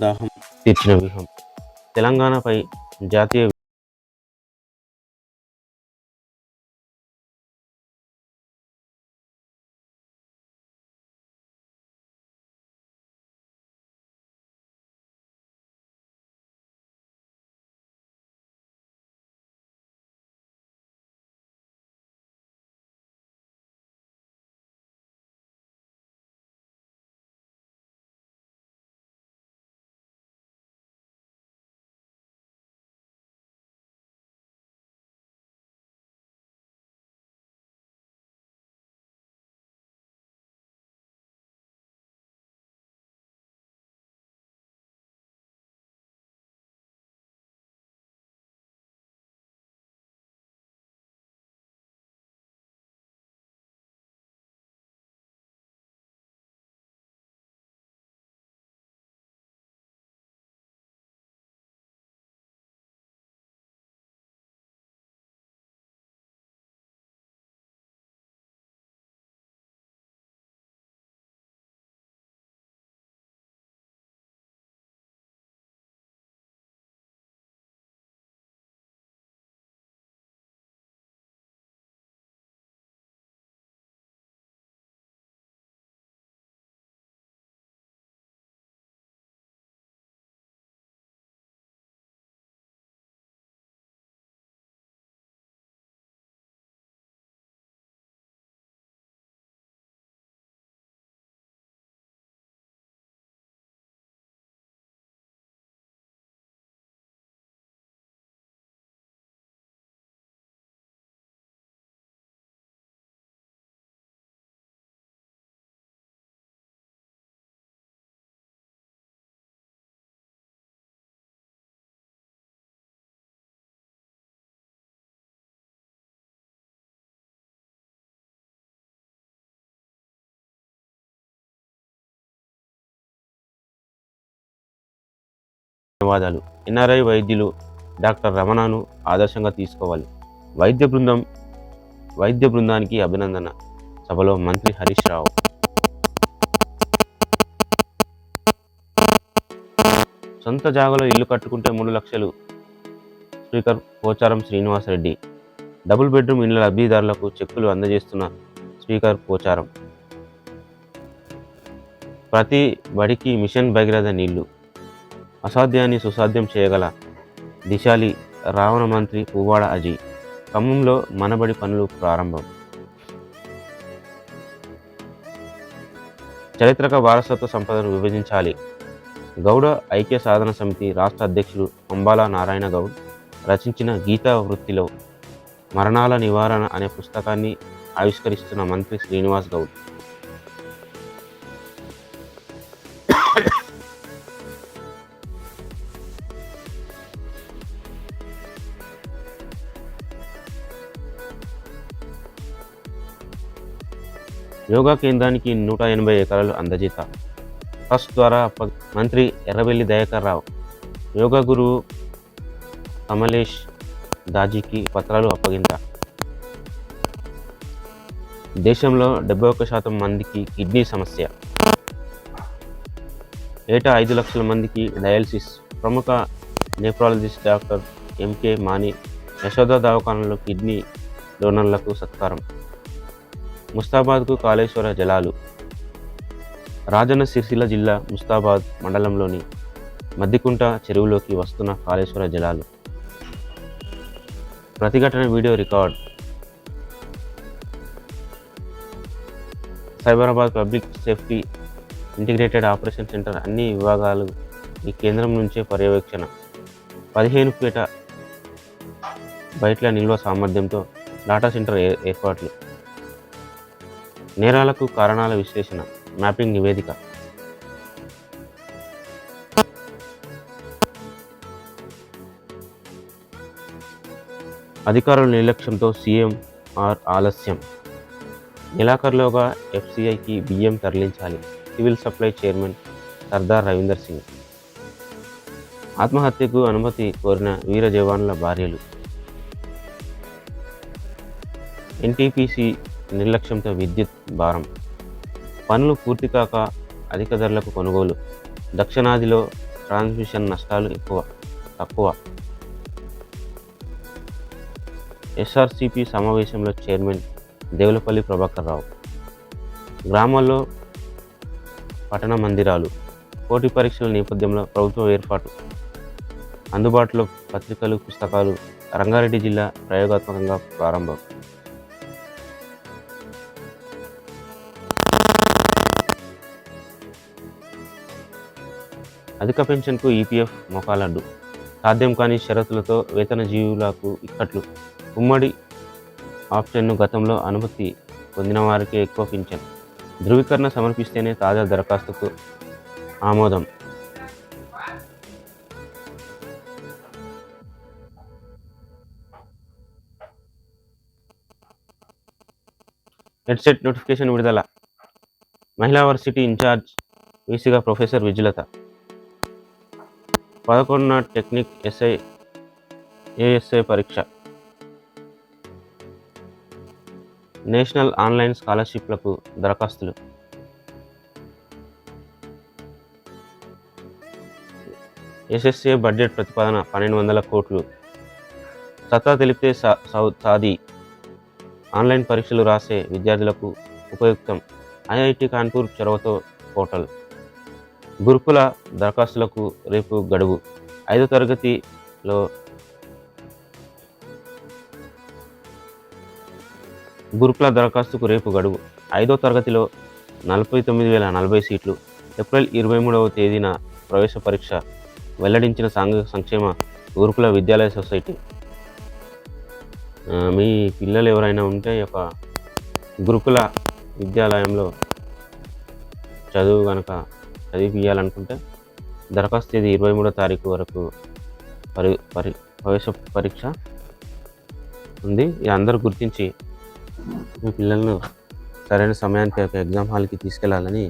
దాహం తీర్చిన వ్యూహం. తెలంగాణపై జాతీయ ధన్యవాదాలు. ఎన్ఆర్ఐ వైద్యులు డాక్టర్ రమణను ఆదర్శంగా తీసుకోవాలి. వైద్య బృందానికి అభినందన. సభలో మంత్రి హరీష్ రావు. సొంత జాగాలో ఇల్లు కట్టుకుంటే 3 లక్షలు. Speaker Pocharam Srinivas Reddy. Double bedroom ఇళ్ల లబ్ధిదారులకు చెక్కులు అందజేస్తున్న స్పీకర్ పోచారం. ప్రతి బడికి మిషన్ భగీరథ నీళ్లు. అసాధ్యాన్ని సుసాధ్యం చేయగల దిశాలి రావణ మంత్రి పువ్వాడ అజయ్. ఖమ్మంలో మనబడి పనులు ప్రారంభం. చారిత్రక వారసత్వ సంపదను విభజించాలి. గౌడ ఐక్య సాధన సమితి రాష్ట్ర అధ్యక్షులు అంబాల నారాయణ గౌడ్ రచించిన గీతా వృత్తిలో మరణాల నివారణ అనే పుస్తకాన్ని ఆవిష్కరిస్తున్న మంత్రి శ్రీనివాస్ గౌడ్. యోగా కేంద్రానికి 180 ఎకరాలు అందజేత. ట్రస్ట్ ద్వారా మంత్రి ఎర్రబెల్లి దయాకర్ రావు. యోగా గురువు కమలేష్ దాజీకి పత్రాలు అప్పగింత. దేశంలో 71% మందికి కిడ్నీ సమస్య. ఏటా 5 లక్షల మందికి డయాలసిస్. ప్రముఖ నెఫ్రాలజిస్ట్ డాక్టర్ ఎంకే మాని యశోద దవాఖానలో కిడ్నీ డోనర్లకు సత్కారం. ముస్తాబాద్కు కాళేశ్వర జలాలు. రాజన్న సిరిసిల్ల జిల్లా ముస్తాబాద్ మండలంలోని మద్దికుంట చెరువులోకి వస్తున్న కాళేశ్వర జలాలు. ప్రతిఘటన video record. Cyberabad public safety integrated operation centre అన్ని విభాగాలు ఈ కేంద్రం నుంచే పర్యవేక్షణ. 15 ఫీట బయట్ల నిల్వ సామర్థ్యంతో డాటా సెంటర్ ఏర్పాట్లు. నేరాలకు కారణాల విశ్లేషణ మ్యాపింగ్ నివేదిక. అధికారుల నిర్లక్ష్యంతో సీఎంఆర్ ఆలస్యం. నెలాఖరులోగా ఎఫ్సీఐకి బియ్యం తరలించాలి. Civil supply chairman Sardar Ravinder Singh. ఆత్మహత్యకు అనుమతి కోరిన వీర జవాన్ల భార్యలు. ఎన్టీపీసీ నిర్లక్ష్యంతో విద్యుత్ భారం. పనులు పూర్తి కాక అధిక ధరలకు కొనుగోలు. దక్షిణాదిలో ట్రాన్స్మిషన్ నష్టాలు తక్కువ. ఎస్ఆర్సిపి సమావేశంలో చైర్మన్ దేవులపల్లి ప్రభాకర్ రావు. గ్రామాల్లో పఠన మందిరాలు, పోటీ పరీక్షల నేపథ్యంలో ప్రభుత్వం ఏర్పాటు. అందుబాటులో పత్రికలు, పుస్తకాలు. రంగారెడ్డి జిల్లా ప్రయోగాత్మకంగా ప్రారంభం. అధిక పెన్షన్కు ఈపీఎఫ్ మోకాలడ్డు. సాధ్యం కాని షరతులతో వేతనజీవులకు ఇక్కట్లు. ఉమ్మడి ఆప్షన్ను గతంలో అనుమతి పొందిన వారికే ఎక్కువ పింఛన్. ధృవీకరణ సమర్పిస్తేనే తాజా దరఖాస్తుకు ఆమోదం. నెట్సెట్ నోటిఫికేషన్ విడుదల. మహిళా వర్సిటీ ఇన్ఛార్జ్ వీసీగా ప్రొఫెసర్ విజులత. 11న టెక్నిక్ ఏఎస్ఐ పరీక్ష. నేషనల్ ఆన్లైన్ స్కాలర్షిప్లకు దరఖాస్తులు. ఎస్ఎస్ఏ బడ్జెట్ ప్రతిపాదన 1200 కోట్లు. సత్తా తెలిపితే సాది. ఆన్లైన్ పరీక్షలు రాసే విద్యార్థులకు ఉపయుక్తం. ఐఐటి కాన్పూర్ చొరవతో పోర్టల్. గురుకుల దరఖాస్తులకు రేపు గడువు. 5వ తరగతిలో గురుకుల దరఖాస్తుకు రేపు గడువు. 5వ తరగతిలో 49,040 సీట్లు. ఏప్రిల్ 23వ తేదీన ప్రవేశ పరీక్ష వెల్లడించిన సాంఘిక సంక్షేమ గురుకుల విద్యాలయ సొసైటీ. మీ పిల్లలు ఎవరైనా ఉంటే ఒక గురుకుల విద్యాలయంలో చదువు కనుక చదివించాలనుకుంటే దరఖాస్తు తేదీ 23వ తారీఖు వరకు ప్రవేశ పరీక్ష ఉంది. ఇది అందరూ గుర్తించి మీ పిల్లలను సరైన సమయానికి ఎగ్జామ్ హాల్కి తీసుకెళ్లాలని